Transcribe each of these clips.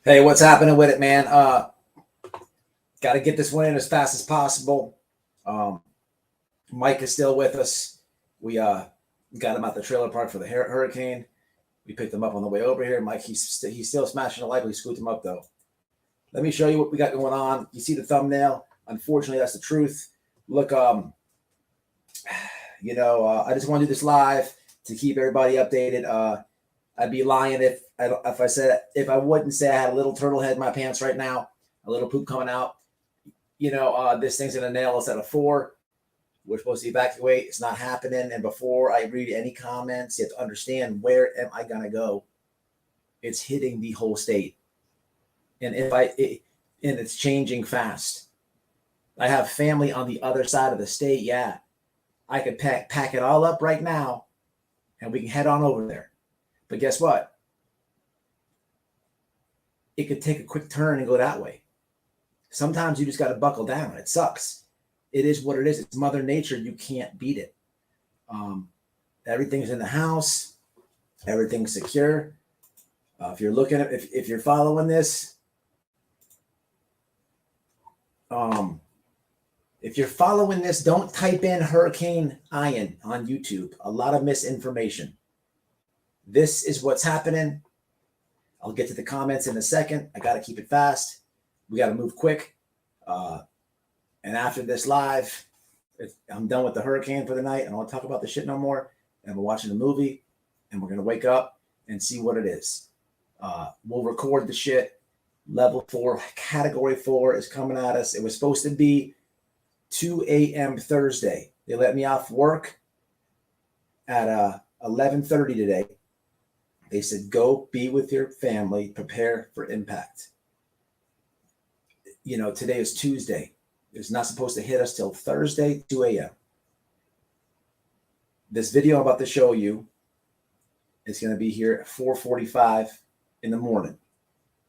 Hey, what's happening with it, man? Got to get this one in as fast as possible. Mike is still with us. We got him at the trailer park for the hurricane. We picked him up on the way over here. Mike, he's still smashing the light. We scooped him up though. Let me show you what we got going on. You see the thumbnail? Unfortunately, that's the truth. Look, I just want to do this live to keep everybody updated. I'd be lying if I wouldn't say I had a little turtle head in my pants right now, a little poop coming out. This thing's gonna nail us at a 4. We're supposed to evacuate. It's not happening. And before I read any comments, you have to understand, where am I gonna go? It's hitting the whole state, and it's changing fast. I have family on the other side of the state. Yeah, I could pack it all up right now, and we can head on over there. But guess what? It could take a quick turn and go that way. Sometimes you just got to buckle down. It sucks. It is what it is. It's Mother Nature. You can't beat it. Everything's in the house. Everything's secure. If you're looking at, if you're following this, don't type in Hurricane Ian on YouTube. A lot of misinformation. This is what's happening. I'll get to the comments in a second. I got to keep it fast. We got to move quick. And after this live, I'm done with the hurricane for the night. I don't want to talk about the shit no more. And we're watching the movie, and we're going to wake up and see what it is. We'll record the shit. Level 4, Category 4 is coming at us. It was supposed to be 2 a.m. Thursday. They let me off work at 11:30 today. They said, go be with your family, prepare for impact. Today is Tuesday. It's not supposed to hit us till Thursday, 2 a.m. This video I'm about to show you is going to be here at 4:45 in the morning.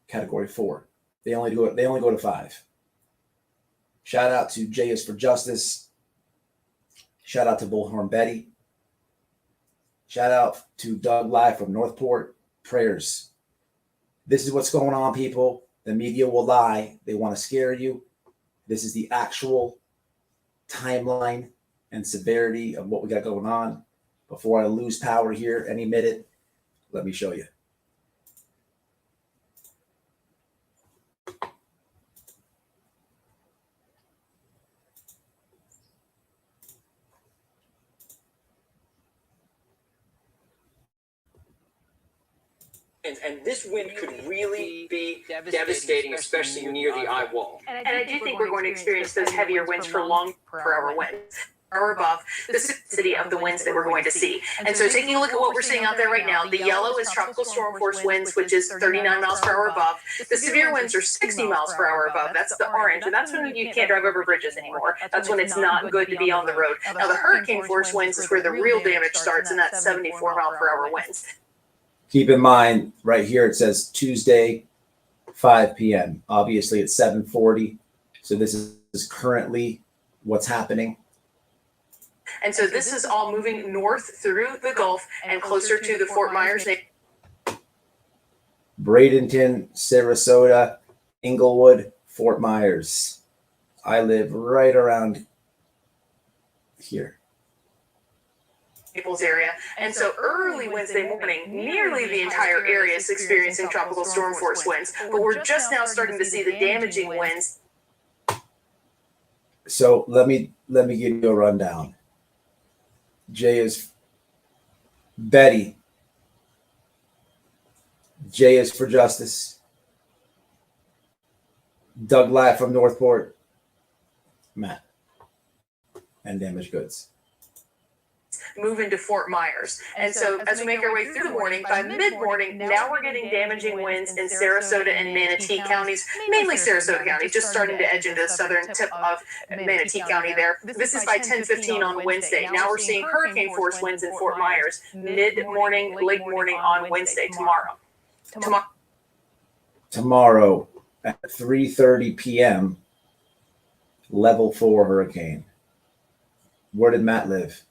Category 4. They only go to 5. Shout out to J is for Justice. Shout out to Bullhorn Betty. Shout out to Doug Live from Northport. Prayers. This is what's going on, people. The media will lie. They want to scare you. This is the actual timeline and severity of what we got going on. Before I lose power here any minute, let me show you. And this wind could really be devastating, especially near the eye wall. And I do think we're going to experience those heavier winds for long per hour winds or above the city of the winds that we're going to see. And so taking a look at what we're seeing out there right now, the yellow is tropical storm force winds, which is 39 miles per hour above. The severe winds are 60 miles per hour above. That's the orange. And that's when you can't drive over bridges anymore. That's when it's not good to be on the road. Now the hurricane force winds is where the real damage starts, and that's 74 mile per hour winds. Keep in mind, right here it says Tuesday, 5 p.m. Obviously, it's 7:40. So this is currently what's happening. And so this is all moving north through the Gulf and closer to the Fort Myers neighborhood. Bradenton, Sarasota, Inglewood, Fort Myers. I live right around here. Naples area. And so early Wednesday morning, nearly the entire area is experiencing tropical storm force winds, but we're just now starting to see the damaging winds. So let me give you a rundown. J is Betty. J is for Justice. Doug Live from Northport. Matt. And Damaged Goods. Move into Fort Myers. And so as we make our way through the morning, by mid-morning, now we're getting damaging winds in Sarasota and Manatee counties, mainly Sarasota County, just starting to edge into the southern tip of Manatee County there. This is by 10:15 on Wednesday. Now we're seeing hurricane force winds in Fort Myers, mid-morning, late morning on Wednesday, Tomorrow at 3:30 p.m., level 4 hurricane. Where did Matt live?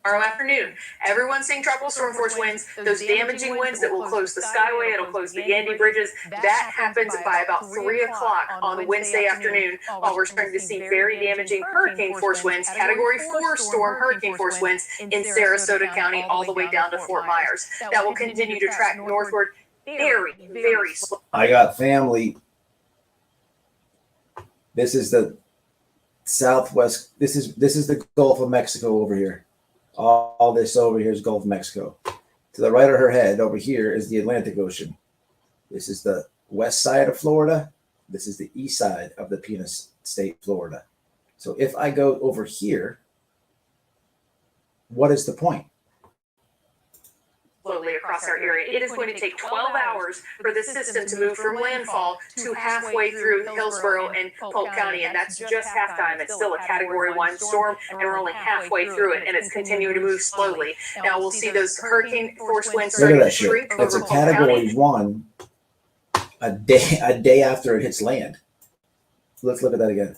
Tomorrow afternoon, everyone's seeing tropical storm force winds, those damaging winds that will close the Skyway, it'll close the Yandy bridges. That happens by about 3 o'clock on Wednesday afternoon, while we're starting to see very damaging hurricane force winds, Category 4 storm hurricane force winds in Sarasota County all the way down to Fort Myers. That will continue to track northward very, very slow. I got family. This is the southwest. This is the Gulf of Mexico over here. All this over here is Gulf of Mexico. To the right of her head over here is the Atlantic Ocean. This is the west side of Florida. This is the east side of the Penis State, Florida. So if I go over here, what is the point? Slowly across our area. It is going to take 12 hours for this system to move from landfall to halfway through Hillsborough and Polk County, and that's just halftime. It's still a Category 1 storm, and we're only halfway through it, and it's continuing to move slowly. Now we'll see those hurricane force winds starting to shrink over That's a Polk County. Category 1 a day after it hits land. Let's look at that again.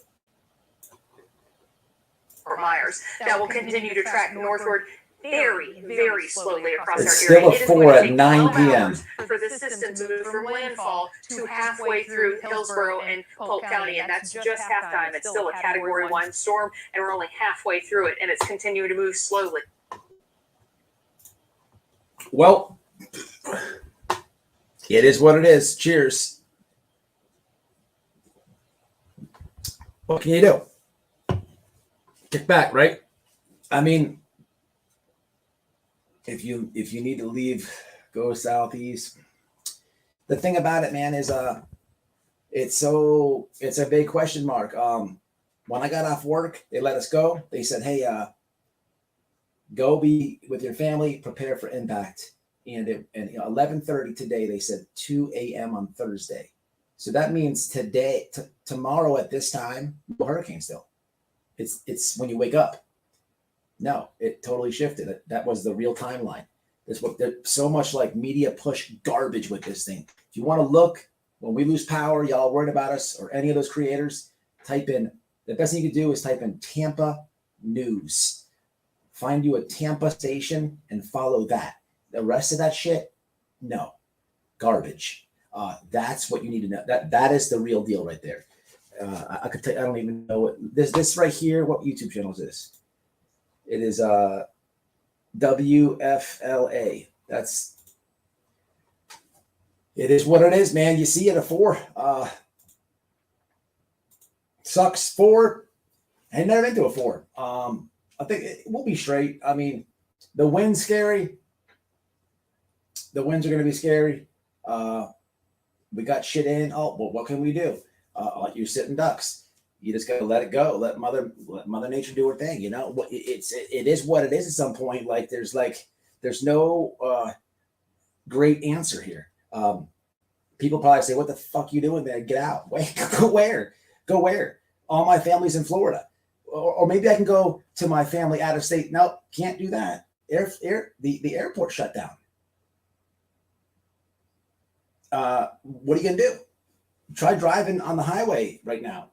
Fort Myers. That will continue to track northward very, very slowly across It's our area. still a 4 at 9 12 p.m. hours for the system to move from landfall to halfway through Hillsborough and Polk County, and that's just halftime. It's still a Category 1 storm, and we're only halfway through it, and it's continuing to move slowly. Well, it is what it is. Cheers. What can you do? Kick back, right? I mean, if you need to leave, go southeast. The thing about it, man, is it's a big question mark. When I got off work, they let us go. They said, hey, go be with your family, prepare for impact. And 11:30 today, they said 2 a.m. on Thursday. So that means tomorrow at this time, no hurricane still. It's when you wake up. No, it totally shifted. That was the real timeline. There's so much like media push garbage with this thing. If you want to look, when we lose power, y'all worried about us or any of those creators, type in, the best thing you can do is type in Tampa News. Find you a Tampa station and follow that. The rest of that shit, no, garbage. That's what you need to know. That is the real deal right there. I could tell you, I don't even know what this right here. What YouTube channel is this? It is WFLA. It is what it is, man. You see it, a 4. Sucks 4. I had never been to a 4. I think we'll be straight. I mean, the wind's scary. The winds are going to be scary. We got shit in. Oh, well, what can we do? You're sitting ducks. You just got to let it go. Let Mother Nature do her thing. You know, it is what it is at some point. There's no great answer here. People probably say, what the fuck you doing there? Get out. Wait, go where? Go where? All my family's in Florida. Or maybe I can go to my family out of state. Nope, can't do that. The airport shut down. What are you going to do? Try driving on the highway right now.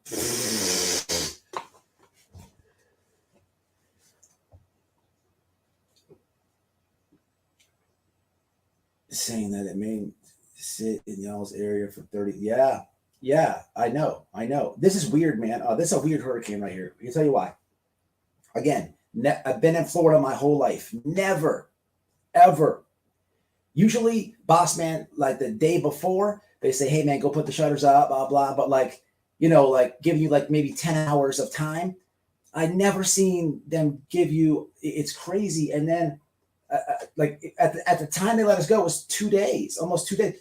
Saying that it may sit in y'all's area for 30. Yeah, I know. This is weird, man. This is a weird hurricane right here. I can tell you why. Again, I've been in Florida my whole life. Never, ever. Usually, boss man, like the day before, they say, hey, man, go put the shutters up, blah, blah. But give you maybe 10 hours of time. I never seen them give you, it's crazy. And then at the time they let us go, it was 2 days, almost 2 days.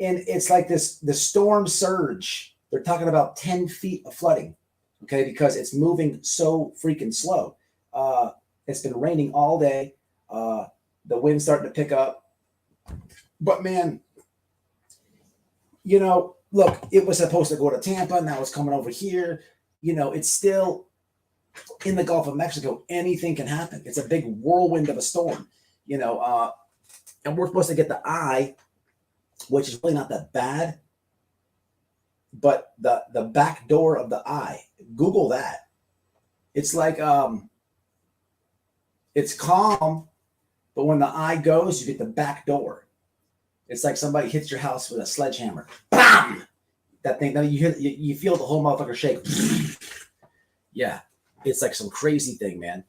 And it's like the storm surge. They're talking about 10 feet of flooding, okay, because it's moving so freaking slow. It's been raining all day. The wind's starting to pick up. But, man, look, it was supposed to go to Tampa. Now it's coming over here. It's still in the Gulf of Mexico. Anything can happen. It's a big whirlwind of a storm, and we're supposed to get the eye, which is really not that bad. But the back door of the eye, Google that. It's like It's calm, but when the eye goes, you get the back door. It's like somebody hits your house with a sledgehammer. Bam! That thing, you feel the whole motherfucker shake. Yeah, it's like some crazy thing, man.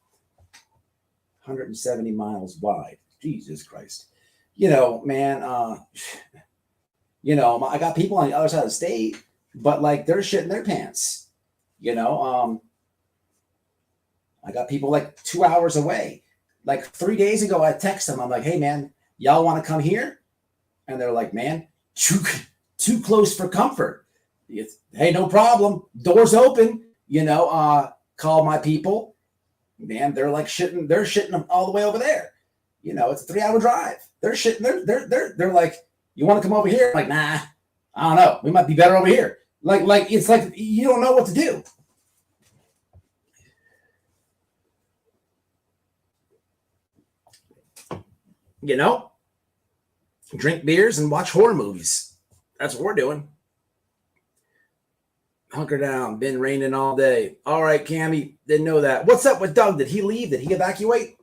170 miles wide. Jesus Christ. You know, man, you know, I got people on the other side of the state, but like they're shitting their pants. You know, I got people like 2 hours away. Like 3 days ago, I text them. I'm like, hey, man, y'all want to come here? And they're like, man, too close for comfort. Hey, no problem. Doors open. You know, call my people. Man, they're like shitting. They're shitting them all the way over there. You know, it's a 3-hour drive. They're shitting. They're like, you want to come over here? I'm like, nah, I don't know. We might be better over here. Like it's like you don't know what to do. You know, drink beers and watch horror movies. That's what we're doing. Hunker down. Been raining all day. All right, Cammy. Didn't know that. What's up with Doug? Did he leave? Did he evacuate?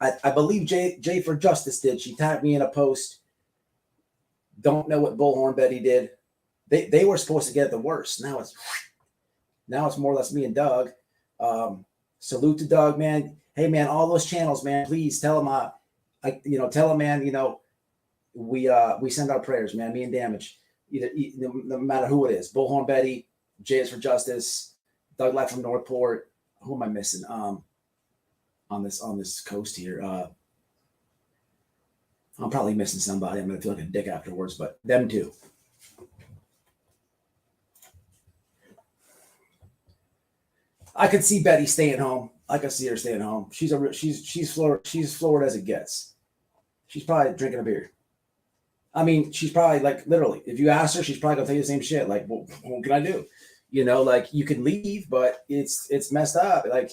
I believe Jay for Justice did. She tagged me in a post. Don't know what Bullhorn Betty did. They were supposed to get the worst. Now it's more or less me and Doug. Salute to Doug, man. Hey, man, all those channels, man. Please tell them. Tell them, man. You know, we send our prayers, man. Me and Damage, no matter who it is. Bullhorn Betty, Jay is for Justice, Doug Life from Northport. Who am I missing? On this coast here. I'm probably missing somebody. I'm gonna feel like a dick afterwards, but them too. I could see Betty staying home. I could see her staying home. She's Florida as it gets. She's probably drinking a beer. I mean, she's probably like literally. If you ask her, she's probably gonna tell you the same shit. Like, well, what can I do? You know, like you can leave, but it's messed up. Like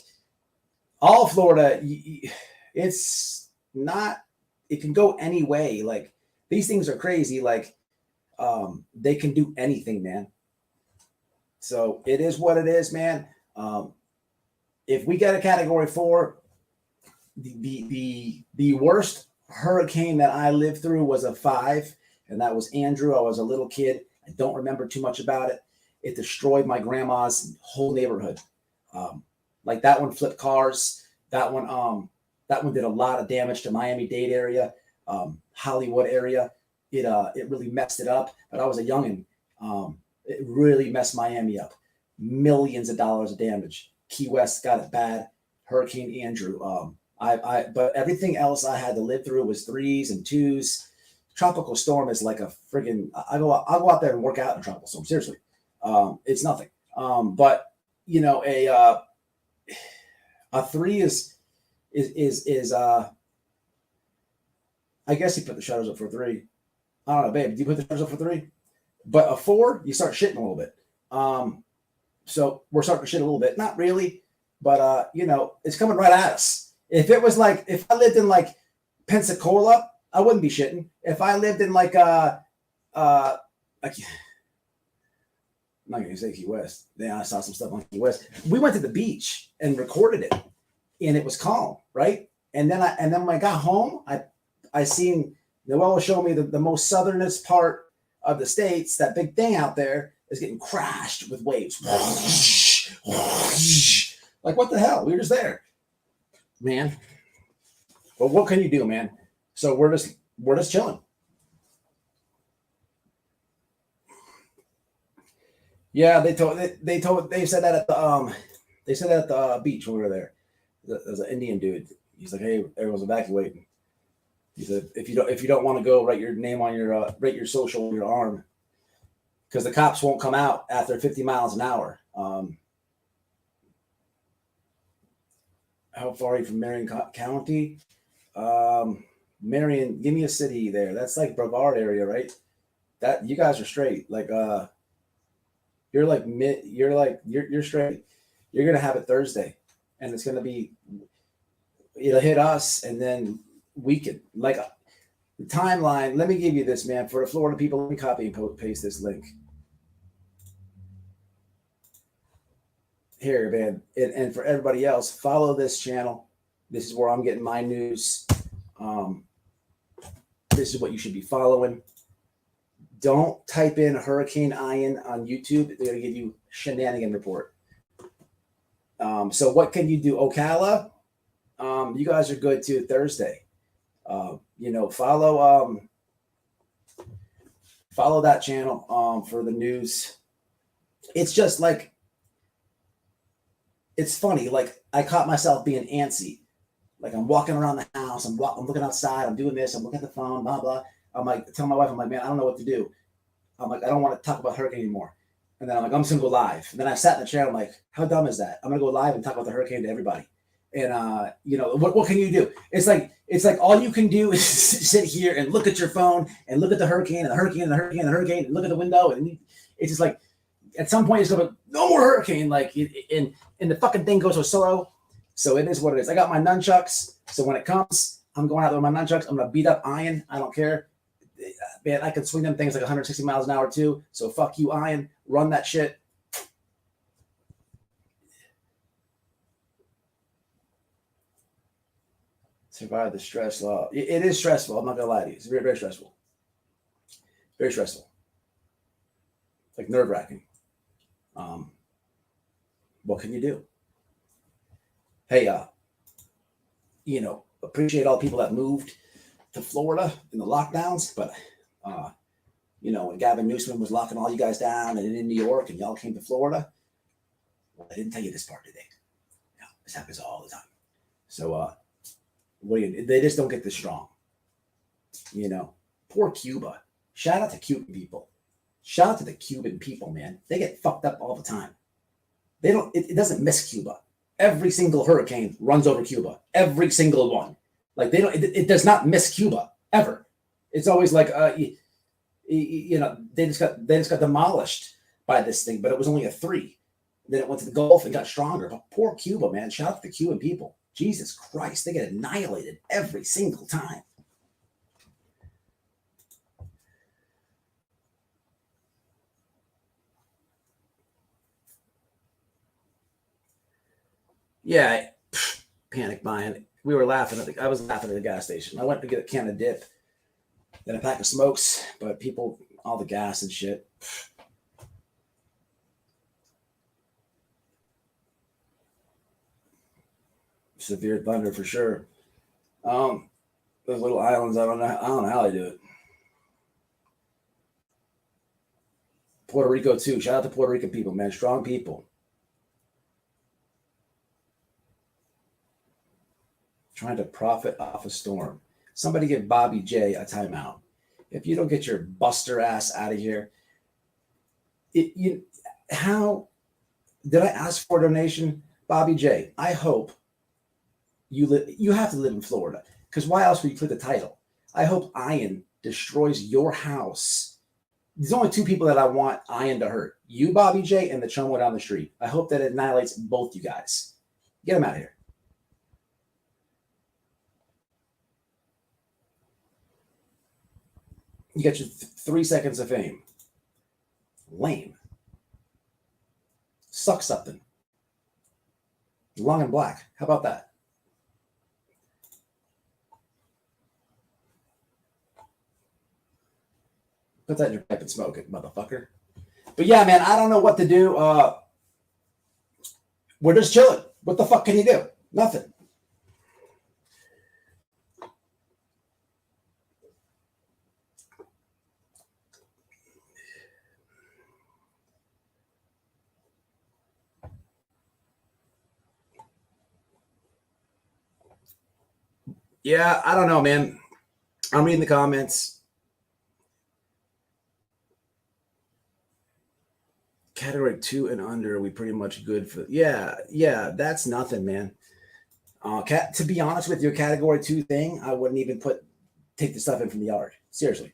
all Florida, it's not. It can go any way. Like these things are crazy. Like they can do anything, man. So it is what it is, man. If we get a category 4, the worst hurricane that I lived through was a 5, and that was Andrew. I was a little kid. I don't remember too much about it. It destroyed my grandma's whole neighborhood. Like that one flipped cars. That one did a lot of damage to Miami-Dade area, Hollywood area. It really messed it up. But I was a youngin'. It really messed Miami up. Millions of dollars of damage. Key West got it bad. Hurricane Andrew. But everything else I had to live through was 3s and 2s. Tropical storm is like a friggin'. I'll go out there and work out in a tropical storm. Seriously, it's nothing. But you know, a 3 is I guess you put the shutters up for 3. I don't know, babe. Do you put the shutters up for 3? But a 4, you start shitting a little bit. So we're starting to shit a little bit. Not really, but you know, it's coming right at us. If it was like, if I lived in like Pensacola, I wouldn't be shitting. If I lived in like I'm not gonna say Key West. Then I saw some stuff on Key West. We went to the beach and recorded it, and it was calm, right? And then when I got home, I seen Noel was showing me the most southernest part of the states. That big thing out there is getting crashed with waves. Like what the hell? We were just there, man. Well, what can you do, man? So we're just chilling. Yeah, they said that at the beach when we were there. There's an Indian dude. He's like, hey, everyone's evacuating. He said, if you don't want to go, write your name on your write your social on your arm, because the cops won't come out after 50 miles an hour. How far are you from Marion County? Marion, give me a city there. That's like Brevard area, right? That you guys are straight. Like you're straight. You're gonna have it Thursday, and it's gonna be. It'll hit us, and then we can like the timeline. Let me give you this, man. For the Florida people, let me copy and paste this link here, man. And for everybody else, follow this channel. This is where I'm getting my news. This is what you should be following. Don't type in Hurricane Ian on YouTube. They're going to give you shenanigan report. So what can you do? Ocala, you guys are good too. Thursday, follow that channel for the news. It's just like, it's funny. Like I caught myself being antsy. Like I'm walking around the house. I'm looking outside. I'm doing this. I'm looking at the phone. Blah blah. I'm like telling my wife. I'm like, man, I don't know what to do. I'm like, I don't want to talk about hurricane anymore. And then I'm like, I'm just gonna go live. And then I sat in the chair. I'm like, how dumb is that? I'm gonna go live and talk about the hurricane to everybody. And what can you do? It's like all you can do is sit here and look at your phone and look at the hurricane and the hurricane and the hurricane and the hurricane and look at the window. And it's just like at some point it's gonna be no more hurricane. Like and the fucking thing goes so slow. So it is what it is. I got my nunchucks. So when it comes, I'm going out there with my nunchucks. I'm gonna beat up Ian. I don't care. Man, I can swing them things like 160 miles an hour too. So fuck you, Ian. Run that shit. Survive the stress law. It is stressful. I'm not gonna lie to you. It's very, very stressful. Very stressful. Like nerve-wracking. What can you do? Hey, appreciate all the people that moved to Florida in the lockdowns, but when Gavin Newsom was locking all you guys down and in New York and y'all came to Florida, well, I didn't tell you this part today. No, this happens all the time. So they just don't get this strong. Poor Cuba. Shout out to Cuban people. Shout out to the Cuban people, man. They get fucked up all the time. It doesn't miss Cuba. Every single hurricane runs over Cuba. Every single one. Like it does not miss Cuba ever. It's always like they just got demolished by this thing, but it was only a 3. Then it went to the Gulf and got stronger. But poor Cuba, man. Shout out to the Cuban people. Jesus Christ, they get annihilated every single time. Yeah, panic buying. We were laughing. I was laughing at the gas station. I went to get a can of dip, then a pack of smokes, but people, all the gas and shit. Severe thunder for sure. Those little islands, I don't know how they do it. Puerto Rico too. Shout out to Puerto Rican people, man. Strong people. Trying to profit off a storm. Somebody give Bobby J a timeout. If you don't get your buster ass out of here, how did I ask for a donation? Bobby J, I hope you have to live in Florida, because why else would you click the title? I hope Ian destroys your house. There's only 2 people that I want Ian to hurt. You, Bobby J, and the chomo down the street. I hope that it annihilates both you guys. Get him out of here. You get your 3 seconds of fame. Lame. Suck something. Long and black. How about that? Put that in your pipe and smoke it, motherfucker. But yeah, man, I don't know what to do. We're just chilling. What the fuck can you do? Nothing. Yeah, I don't know, man. I'm reading the comments. Category 2 and under, are we pretty much good for? Yeah, that's nothing, man. To be honest with you, a category 2 thing, I wouldn't even take the stuff in from the yard. Seriously,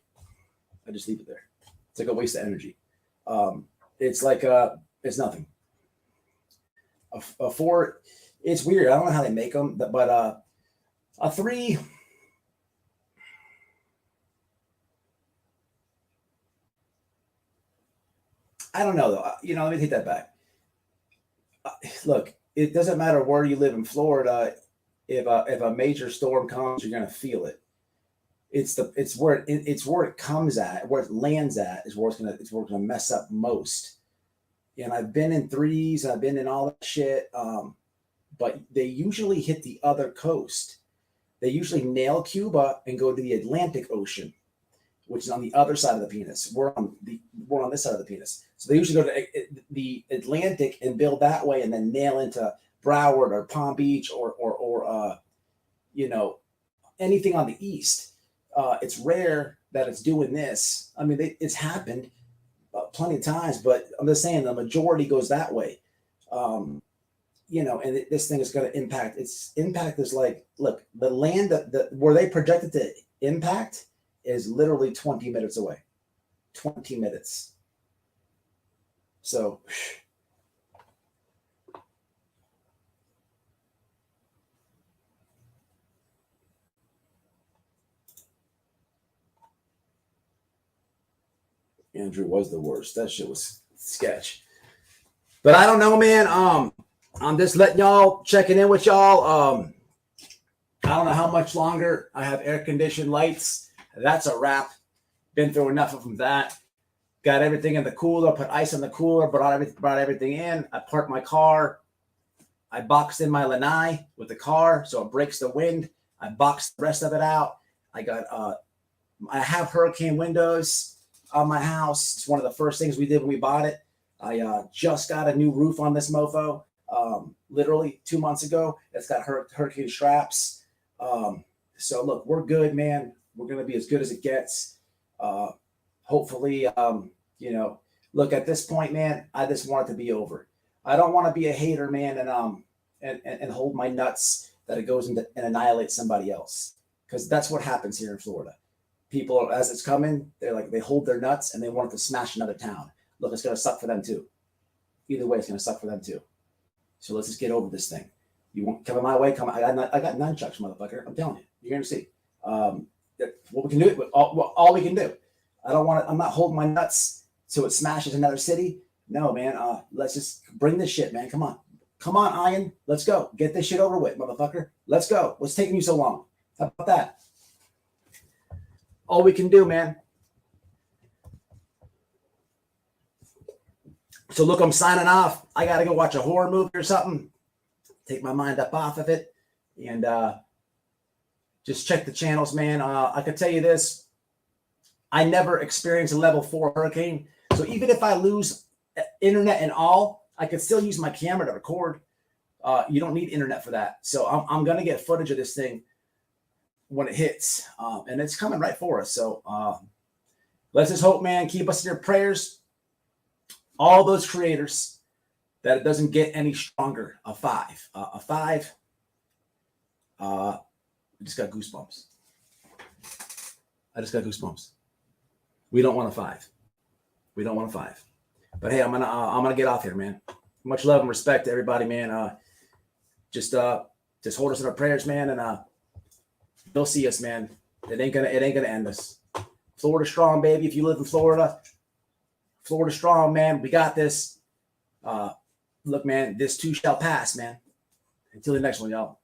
I just leave it there. It's like a waste of energy. It's like it's nothing. A 4, it's weird. I don't know how they make them, but a 3. I don't know though. Let me take that back. Look, it doesn't matter where you live in Florida. if a major storm comes, you're gonna feel it. It's where it comes at, where it lands at is where it's gonna mess up most. And I've been in threes, I've been in all that shit, but they usually hit the other coast. They usually nail Cuba and go to the Atlantic Ocean, which is on the other side of the penis. We're on this side of the penis. So they usually go to the Atlantic and build that way, and then nail into Broward or Palm Beach or anything on the east. It's rare that it's doing this. I mean, it's happened plenty of times, but I'm just saying the majority goes that way. And this thing is going to impact. Its impact is like, look, the land where they projected to impact is literally 20 minutes away. 20 minutes. So Andrew was the worst. That shit was sketch. But I don't know, man. I'm just letting y'all, checking in with y'all. I don't know how much longer I have air-conditioned lights. That's a wrap. Been through enough of that. Got everything in the cooler, put ice in the cooler, brought everything in. I parked my car. I boxed in my lanai with the car so it breaks the wind. I boxed the rest of it out. I have hurricane windows on my house. It's one of the first things we did when we bought it. I just got a new roof on this mofo, literally 2 months ago. It's got hurricane straps. So look, we're good, man. We're going to be as good as it gets. Hopefully, look, at this point, man, I just want it to be over. I don't want to be a hater, man, and hold my nuts that it goes and annihilates somebody else. Because that's what happens here in Florida. People, as it's coming, they hold their nuts and they want it to smash another town. Look, it's going to suck for them too. Either way, it's going to suck for them too. So let's just get over this thing. You want coming my way? Come. I got nunchucks, motherfucker. I'm telling you, you're going to see. What we can do, all we can do. I don't want to. I'm not holding my nuts so it smashes another city. No, man. Let's just bring this shit, man. Come on, Ian. Let's go. Get this shit over with, motherfucker. Let's go. What's taking you so long? How about that? All we can do, man. So look, I'm signing off. I got to go watch a horror movie or something. Take my mind up off of it. And just check the channels, man. I could tell you this. I never experienced a level 4 hurricane. So even if I lose internet and all, I could still use my camera to record. You don't need internet for that. So I'm going to get footage of this thing when it hits. And it's coming right for us. So let's just hope, man, keep us in your prayers. All those creators, that it doesn't get any stronger. A 5. I just got goosebumps. We don't want a 5. But hey, I'm gonna get off here, man. Much love and respect to everybody, man. Just hold us in our prayers, man, and they'll see us, man. It ain't gonna end us. Florida strong, baby. If you live in Florida strong, man. We got this. Look, man, this too shall pass, man. Until the next one, y'all.